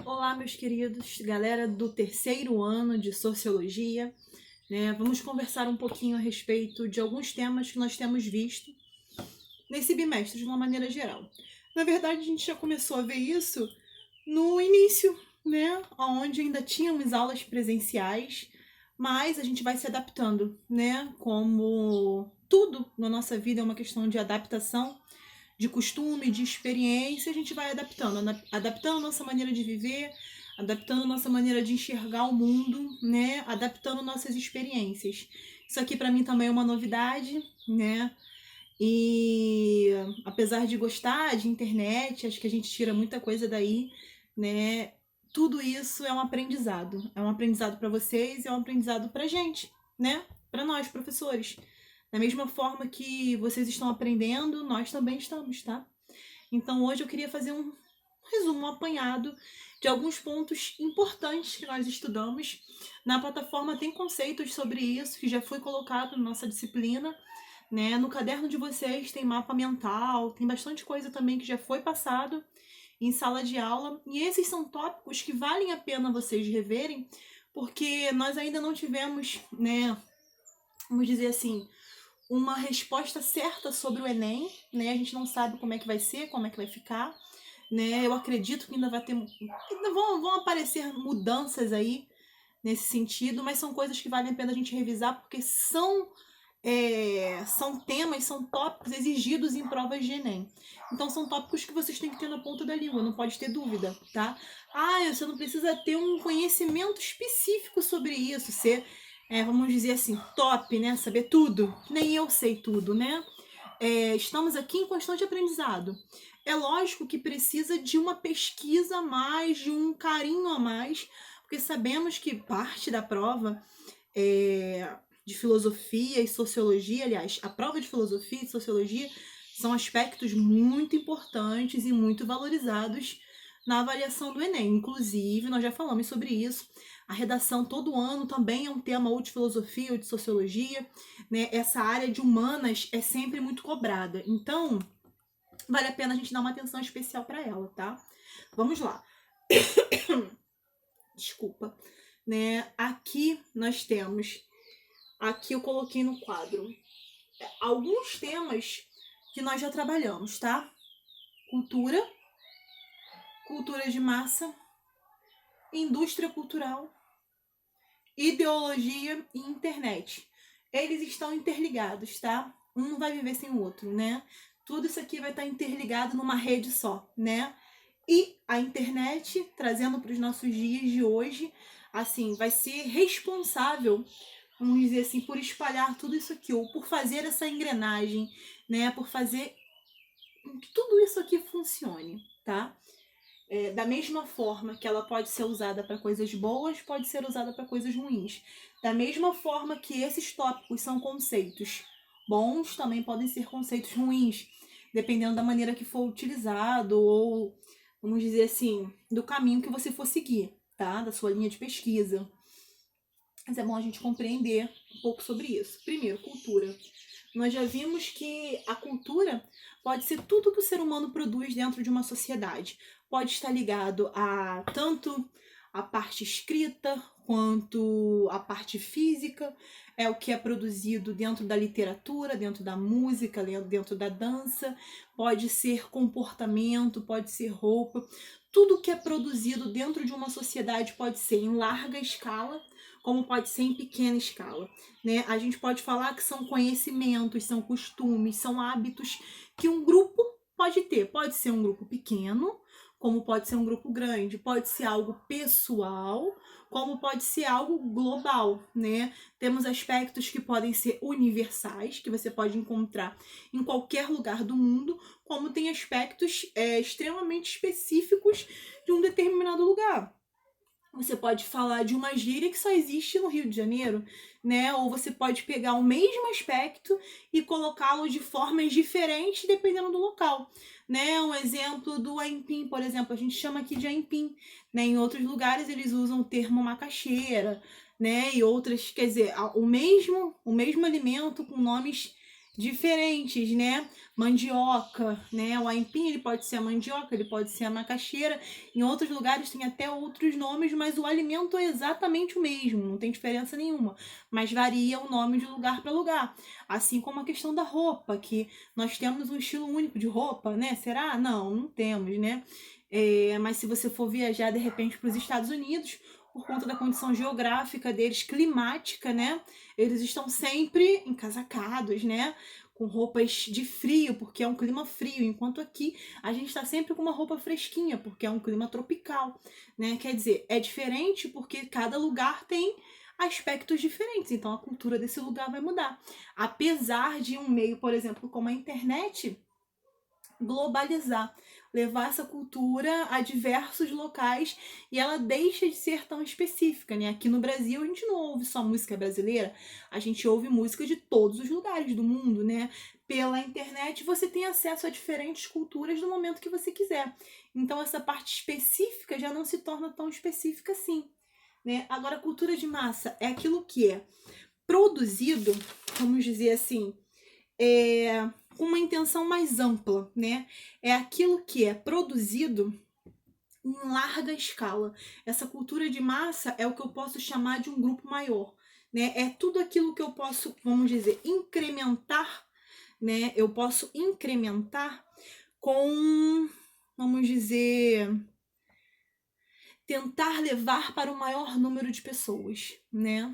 Olá, meus queridos, galera do terceiro ano de Sociologia, né? Vamos conversar um pouquinho a respeito de alguns temas que nós temos visto nesse bimestre, de uma maneira geral. Na verdade, a gente já começou a ver isso no início, né? Onde ainda tínhamos aulas presenciais, mas a gente vai se adaptando, né? Como tudo na nossa vida é uma questão de adaptação, de costume, de experiência, a gente vai adaptando a nossa maneira de viver, adaptando a nossa maneira de enxergar o mundo, né? Adaptando nossas experiências. Isso aqui para mim também é uma novidade, né? E apesar de gostar de internet, acho que a gente tira muita coisa daí, né? Tudo isso é um aprendizado. É um aprendizado para vocês e é um aprendizado pra gente, né? Para nós, professores. Da mesma forma que vocês estão aprendendo, nós também estamos, tá? Então hoje eu queria fazer um resumo, um apanhado de alguns pontos importantes que nós estudamos. Na plataforma tem conceitos sobre isso que já foi colocado na nossa disciplina, né? No caderno de vocês tem mapa mental, tem bastante coisa também que já foi passado em sala de aula. E esses são tópicos que valem a pena vocês reverem, porque nós ainda não tivemos, né, vamos dizer assim, uma resposta certa sobre o Enem, né? A gente não sabe como é que vai ser, como é que vai ficar, né? Eu acredito que ainda vai ter, ainda vão aparecer mudanças aí nesse sentido, mas são coisas que valem a pena a gente revisar porque são temas, são tópicos exigidos em provas de Enem. Então são tópicos que vocês têm que ter na ponta da língua, não pode ter dúvida, tá? Você não precisa ter um conhecimento específico sobre isso, ser, vamos dizer assim, top, né? Saber tudo. Nem eu sei tudo, né? Estamos aqui em constante aprendizado. É lógico que precisa de uma pesquisa a mais, de um carinho a mais, porque sabemos que parte da prova de filosofia e sociologia, aliás, a prova de filosofia e sociologia são aspectos muito importantes e muito valorizados na avaliação do Enem. Inclusive, nós já falamos sobre isso. A redação todo ano também é um tema ou de filosofia ou de sociologia, né? Essa área de humanas é sempre muito cobrada. Então, vale a pena a gente dar uma atenção especial para ela, tá? Vamos lá. Desculpa, né? Aqui nós temos, aqui eu coloquei no quadro alguns temas que nós já trabalhamos, tá? Cultura, cultura de massa, indústria cultural, ideologia e internet. Eles estão interligados, tá? Um não vai viver sem o outro, né? Tudo isso aqui vai estar interligado numa rede só, né? E a internet, trazendo para os nossos dias de hoje, assim, vai ser responsável, vamos dizer assim, por espalhar tudo isso aqui, ou por fazer essa engrenagem, né? Por fazer que tudo isso aqui funcione, tá? Da mesma forma que ela pode ser usada para coisas boas, pode ser usada para coisas ruins. Da mesma forma que esses tópicos são conceitos bons, também podem ser conceitos ruins, dependendo da maneira que for utilizado ou, vamos dizer assim, do caminho que você for seguir, tá? Da sua linha de pesquisa. Mas é bom a gente compreender um pouco sobre isso. Primeiro, cultura. Nós já vimos que a cultura pode ser tudo que o ser humano produz dentro de uma sociedade. Pode estar ligado a tanto a parte escrita quanto a parte física, é o que é produzido dentro da literatura, dentro da música, dentro da dança, pode ser comportamento, pode ser roupa. Tudo que é produzido dentro de uma sociedade pode ser em larga escala, como pode ser em pequena escala, né? A gente pode falar que são conhecimentos, são costumes, são hábitos que um grupo pode ter. Pode ser um grupo pequeno, como pode ser um grupo grande, pode ser algo pessoal, como pode ser algo global, né? Temos aspectos que podem ser universais, que você pode encontrar em qualquer lugar do mundo, como tem aspectos extremamente específicos de um determinado lugar. Você pode falar de uma gíria que só existe no Rio de Janeiro, né? Ou você pode pegar o mesmo aspecto e colocá-lo de formas diferentes dependendo do local, né? Um exemplo do aipim, por exemplo, a gente chama aqui de aipim, né? Em outros lugares eles usam o termo macaxeira, né? E outras, quer dizer, o mesmo alimento com nomes diferentes, né? Mandioca, né? O aipim, ele pode ser a mandioca, ele pode ser a macaxeira. Em outros lugares tem até outros nomes, mas o alimento é exatamente o mesmo, não tem diferença nenhuma. Mas varia o nome de lugar para lugar. Assim como a questão da roupa, que nós temos um estilo único de roupa, né? Será? Não, não temos, né? Mas se você for viajar de repente para os Estados Unidos, por conta da condição geográfica deles, climática, né? Eles estão sempre encasacados, né? Com roupas de frio, porque é um clima frio, enquanto aqui a gente está sempre com uma roupa fresquinha, porque é um clima tropical, né? Quer dizer, é diferente porque cada lugar tem aspectos diferentes, então a cultura desse lugar vai mudar. Apesar de um meio, por exemplo, como a internet, globalizar, levar essa cultura a diversos locais e ela deixa de ser tão específica, né? Aqui no Brasil a gente não ouve só música brasileira, a gente ouve música de todos os lugares do mundo, né? Pela internet você tem acesso a diferentes culturas no momento que você quiser. Então essa parte específica já não se torna tão específica assim, né? Agora a cultura de massa é aquilo que é produzido, vamos dizer assim, com uma intenção mais ampla, né? É aquilo que é produzido em larga escala. Essa cultura de massa é o que eu posso chamar de um grupo maior, né? É tudo aquilo que eu posso, vamos dizer, incrementar, né? Eu posso incrementar com, vamos dizer, tentar levar para o maior número de pessoas, né?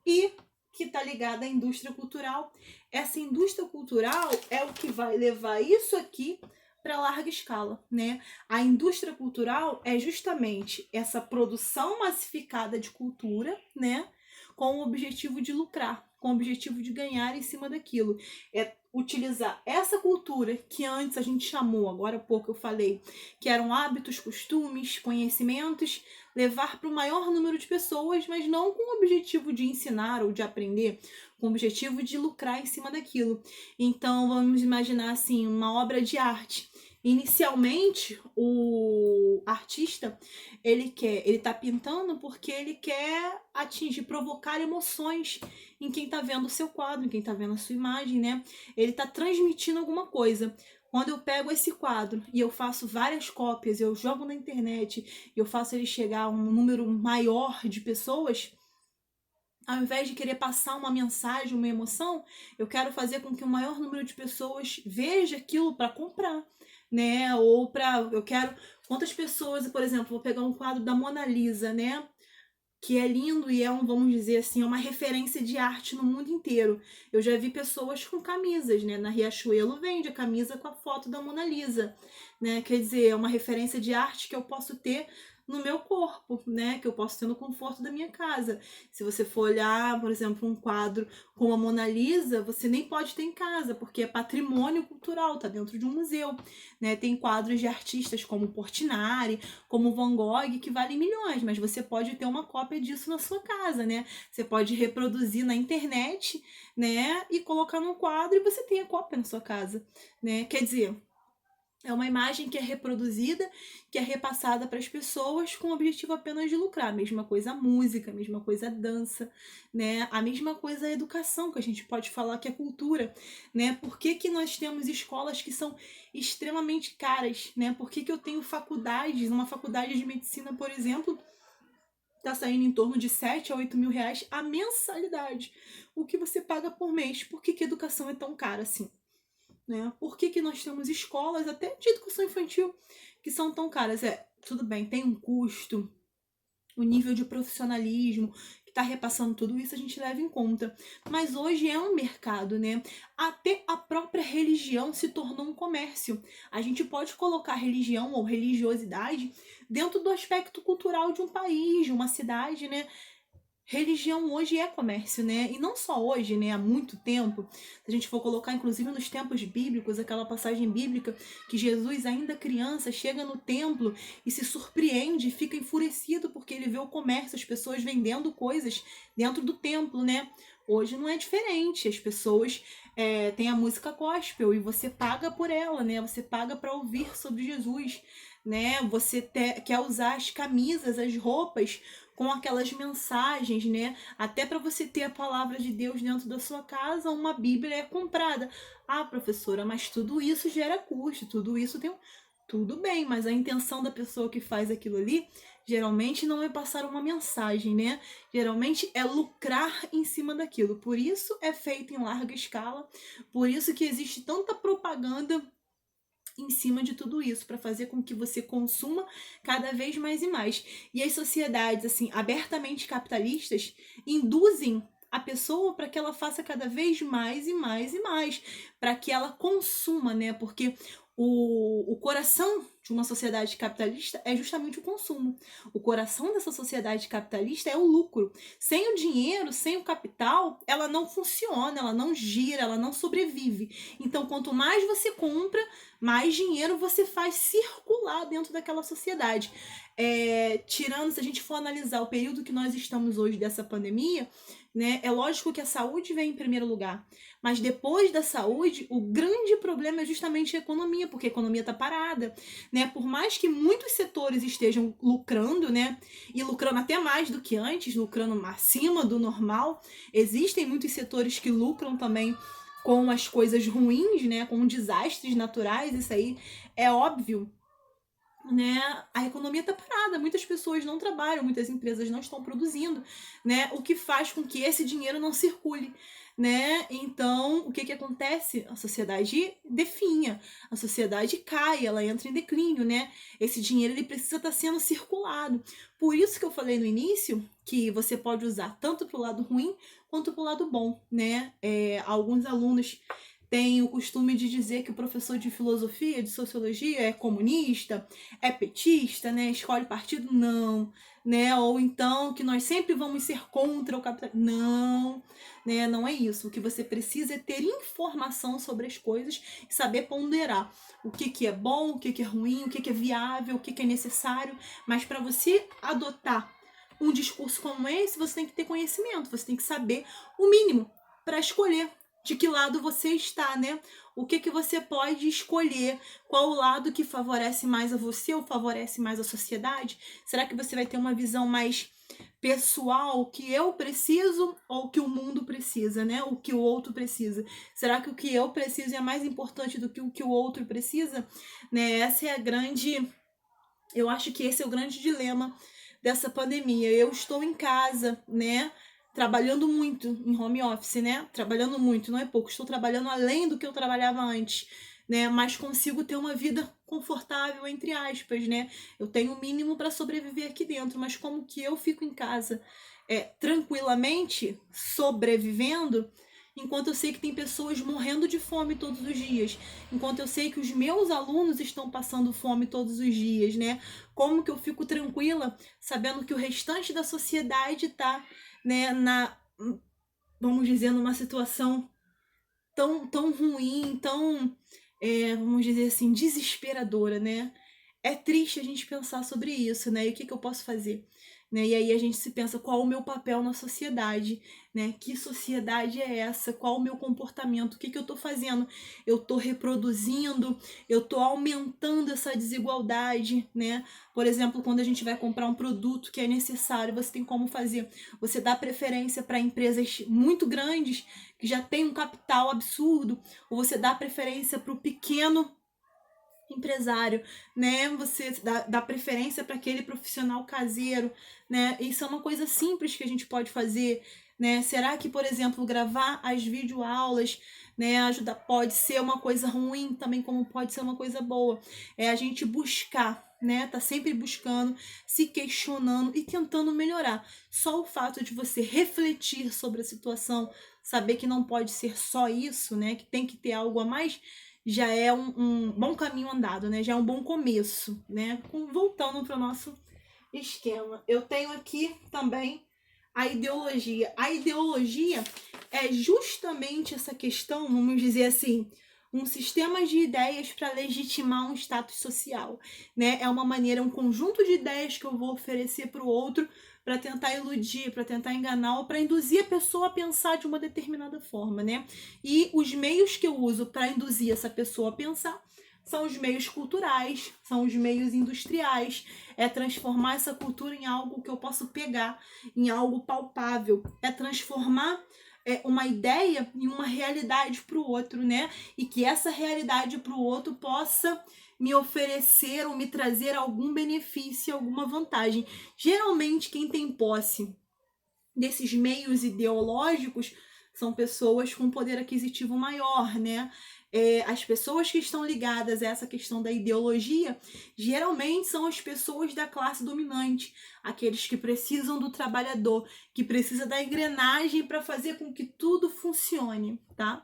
E que está ligada à indústria cultural. Essa indústria cultural é o que vai levar isso aqui para larga escala, né? A indústria cultural é justamente essa produção massificada de cultura, né? Com o objetivo de lucrar, com o objetivo de ganhar em cima daquilo. É utilizar essa cultura que antes a gente chamou, agora há pouco eu falei, que eram hábitos, costumes, conhecimentos, levar para o maior número de pessoas, mas não com o objetivo de ensinar ou de aprender, com o objetivo de lucrar em cima daquilo. Então, vamos imaginar assim, uma obra de arte. Inicialmente, o artista, ele tá pintando porque ele quer atingir, provocar emoções em quem tá vendo o seu quadro, em quem tá vendo a sua imagem, né? Ele tá transmitindo alguma coisa. Quando eu pego esse quadro e eu faço várias cópias, eu jogo na internet e eu faço ele chegar a um número maior de pessoas, ao invés de querer passar uma mensagem, uma emoção, eu quero fazer com que o maior número de pessoas veja aquilo para comprar, né? Ou eu quero quantas pessoas, por exemplo, vou pegar um quadro da Mona Lisa, né? Que é lindo e é vamos dizer assim, uma referência de arte no mundo inteiro. Eu já vi pessoas com camisas, né? Na Riachuelo vende a camisa com a foto da Mona Lisa, né? Quer dizer, é uma referência de arte que eu posso ter no meu corpo, né? Que eu posso ter no conforto da minha casa. Se você for olhar, por exemplo, um quadro com a Mona Lisa, você nem pode ter em casa, porque é patrimônio cultural, tá dentro de um museu, né? Tem quadros de artistas como Portinari, como Van Gogh, que valem milhões, mas você pode ter uma cópia disso na sua casa, né? Você pode reproduzir na internet, né? E colocar num quadro e você tem a cópia na sua casa, né? Quer dizer, é uma imagem que é reproduzida, que é repassada para as pessoas com o objetivo apenas de lucrar. A mesma coisa a música, a mesma coisa a dança, né? A mesma coisa a educação, que a gente pode falar que é cultura, né? Por que, que nós temos escolas que são extremamente caras, né? Por que, que eu tenho faculdades, uma faculdade de medicina, por exemplo, tá saindo em torno de 7 a 8 mil reais a mensalidade. O que você paga por mês? Por que, que a educação é tão cara assim? Né? Por que, que nós temos escolas, até de educação infantil, que são tão caras? Tudo bem, tem um custo, o nível de profissionalismo que está repassando tudo isso a gente leva em conta. Mas hoje é um mercado, né? Até a própria religião se tornou um comércio. A gente pode colocar religião ou religiosidade dentro do aspecto cultural de um país, de uma cidade, né? Religião hoje é comércio, né? E não só hoje, né? Há muito tempo. Se a gente for colocar, inclusive, nos tempos bíblicos, aquela passagem bíblica que Jesus, ainda criança, chega no templo e se surpreende, fica enfurecido porque ele vê o comércio, as pessoas vendendo coisas dentro do templo, né? Hoje não é diferente. As pessoas têm a música gospel e você paga por ela, né? Você paga para ouvir sobre Jesus, né? Você quer usar as camisas, as roupas com aquelas mensagens, né? Até para você ter a palavra de Deus dentro da sua casa, uma Bíblia é comprada. Ah, professora, mas tudo isso gera custo, tudo isso tem um... Tudo bem, mas a intenção da pessoa que faz aquilo ali geralmente não é passar uma mensagem, né? Geralmente é lucrar em cima daquilo. Por isso é feito em larga escala, por isso que existe tanta propaganda em cima de tudo isso, para fazer com que você consuma cada vez mais e mais. E as sociedades, assim, abertamente capitalistas, induzem a pessoa para que ela faça cada vez mais e mais e mais, para que ela consuma, né? Porque o coração de uma sociedade capitalista é justamente o consumo. O coração dessa sociedade capitalista é o lucro. Sem o dinheiro, sem o capital, ela não funciona, ela não gira, ela não sobrevive. Então, quanto mais você compra, mais dinheiro você faz circular dentro daquela sociedade. Tirando, se a gente for analisar o período que nós estamos hoje dessa pandemia, né, é lógico que a saúde vem em primeiro lugar, mas depois da saúde, o grande problema é justamente a economia, porque a economia está parada, né? Por mais que muitos setores estejam lucrando, né, e lucrando até mais do que antes, lucrando acima do normal, existem muitos setores que lucram também com as coisas ruins, né, com desastres naturais, isso aí é óbvio, né? A economia está parada, muitas pessoas não trabalham, muitas empresas não estão produzindo, né? O que faz com que esse dinheiro não circule, né? Então, o que acontece? A sociedade definha, a sociedade cai, ela entra em declínio, né? Esse dinheiro ele precisa estar sendo circulado. Por isso que eu falei no início que você pode usar tanto para o lado ruim quanto para o lado bom, né? Alguns alunos tem o costume de dizer que o professor de filosofia, de sociologia é comunista, é petista, né? Escolhe partido, não, né? Ou então que nós sempre vamos ser contra o capitalismo. Não, né? Não é isso. O que você precisa é ter informação sobre as coisas e saber ponderar o que é bom, o que é ruim, o que é viável, o que é necessário. Mas para você adotar um discurso como esse, você tem que ter conhecimento, você tem que saber o mínimo para escolher de que lado você está, né? O que você pode escolher? Qual o lado que favorece mais a você ou favorece mais a sociedade? Será que você vai ter uma visão mais pessoal, o que eu preciso ou o que o mundo precisa, né? O que o outro precisa? Será que o que eu preciso é mais importante do que o que o outro precisa? Né? Essa é a grande... Eu acho que esse é o grande dilema dessa pandemia. Eu estou em casa, né? Trabalhando muito em home office, né? Trabalhando muito, não é pouco. Estou trabalhando além do que eu trabalhava antes, né? Mas consigo ter uma vida confortável, entre aspas, né? Eu tenho o mínimo para sobreviver aqui dentro, mas como que eu fico em casa tranquilamente sobrevivendo, enquanto eu sei que tem pessoas morrendo de fome todos os dias, enquanto eu sei que os meus alunos estão passando fome todos os dias, né? Como que eu fico tranquila sabendo que o restante da sociedade está, né, vamos dizer, numa situação tão ruim, vamos dizer assim, desesperadora, né? É triste a gente pensar sobre isso, né? E o que eu posso fazer? Né? E aí a gente se pensa, qual o meu papel na sociedade, né? Que sociedade é essa? Qual o meu comportamento? O que eu estou fazendo? Eu estou reproduzindo? Eu estou aumentando essa desigualdade, né? Por exemplo, quando a gente vai comprar um produto que é necessário, você tem como fazer? Você dá preferência para empresas muito grandes, que já tem um capital absurdo, ou você dá preferência para o pequeno empresário, né? Você dá preferência para aquele profissional caseiro, né? Isso é uma coisa simples que a gente pode fazer, né? Será que, por exemplo, gravar as videoaulas, né, pode ser uma coisa ruim também, como pode ser uma coisa boa? É a gente buscar, né? Tá sempre buscando, se questionando e tentando melhorar. Só o fato de você refletir sobre a situação, saber que não pode ser só isso, né? Que tem que ter algo a mais, já é um bom caminho andado, né? Já é um bom começo, né? Voltando para o nosso esquema. Eu tenho aqui também a ideologia. A ideologia é justamente essa questão, vamos dizer assim, um sistema de ideias para legitimar um status social, né? É uma maneira, um conjunto de ideias que eu vou oferecer para o outro para tentar iludir, para tentar enganar ou para induzir a pessoa a pensar de uma determinada forma, né? E os meios que eu uso para induzir essa pessoa a pensar são os meios culturais, são os meios industriais, é transformar essa cultura em algo que eu posso pegar, em algo palpável, é transformar uma ideia em uma realidade para o outro, né? E que essa realidade para o outro possa me oferecer ou me trazer algum benefício, alguma vantagem. Geralmente, quem tem posse desses meios ideológicos são pessoas com poder aquisitivo maior, né? As pessoas que estão ligadas a essa questão da ideologia geralmente são as pessoas da classe dominante, aqueles que precisam do trabalhador, que precisa da engrenagem para fazer com que tudo funcione, tá?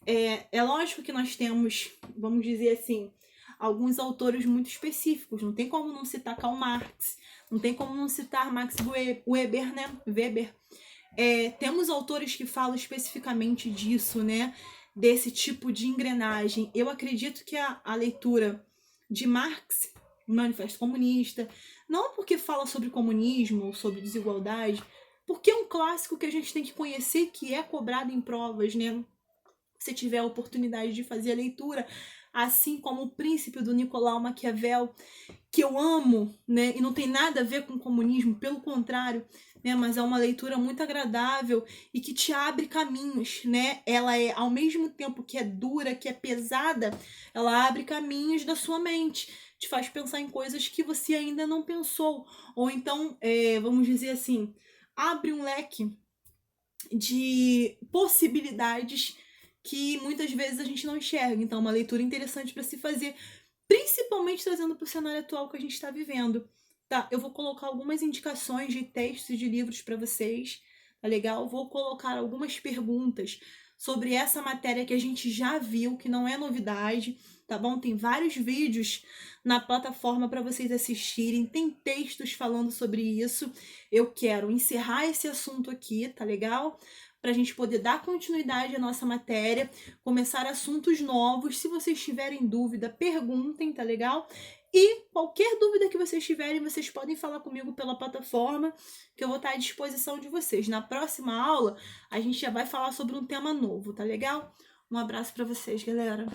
É lógico que nós temos, vamos dizer assim, alguns autores muito específicos, não tem como não citar Karl Marx, não tem como não citar Max Weber, né? Weber. Temos autores que falam especificamente disso, né? Desse tipo de engrenagem. Eu acredito que a leitura de Marx, Manifesto Comunista, não porque fala sobre comunismo ou sobre desigualdade, porque é um clássico que a gente tem que conhecer, que é cobrado em provas, né? Se tiver a oportunidade de fazer a leitura, assim como O Príncipe do Nicolau Maquiavel, que eu amo, né? E não tem nada a ver com comunismo, pelo contrário, né? Mas é uma leitura muito agradável e que te abre caminhos, né? Ela é, ao mesmo tempo que é dura, que é pesada, ela abre caminhos da sua mente, te faz pensar em coisas que você ainda não pensou, ou então, vamos dizer assim, abre um leque de possibilidades que muitas vezes a gente não enxerga. Então, uma leitura interessante para se fazer, principalmente trazendo para o cenário atual que a gente está vivendo. Tá, eu vou colocar algumas indicações de textos de livros para vocês, tá legal? Vou colocar algumas perguntas sobre essa matéria que a gente já viu, que não é novidade, tá bom? Tem vários vídeos na plataforma para vocês assistirem, tem textos falando sobre isso. Eu quero encerrar esse assunto aqui, tá legal? Para a gente poder dar continuidade à nossa matéria, começar assuntos novos. Se vocês tiverem dúvida, perguntem, tá legal? E qualquer dúvida que vocês tiverem, vocês podem falar comigo pela plataforma, que eu vou estar à disposição de vocês. Na próxima aula, a gente já vai falar sobre um tema novo, tá legal? Um abraço para vocês, galera.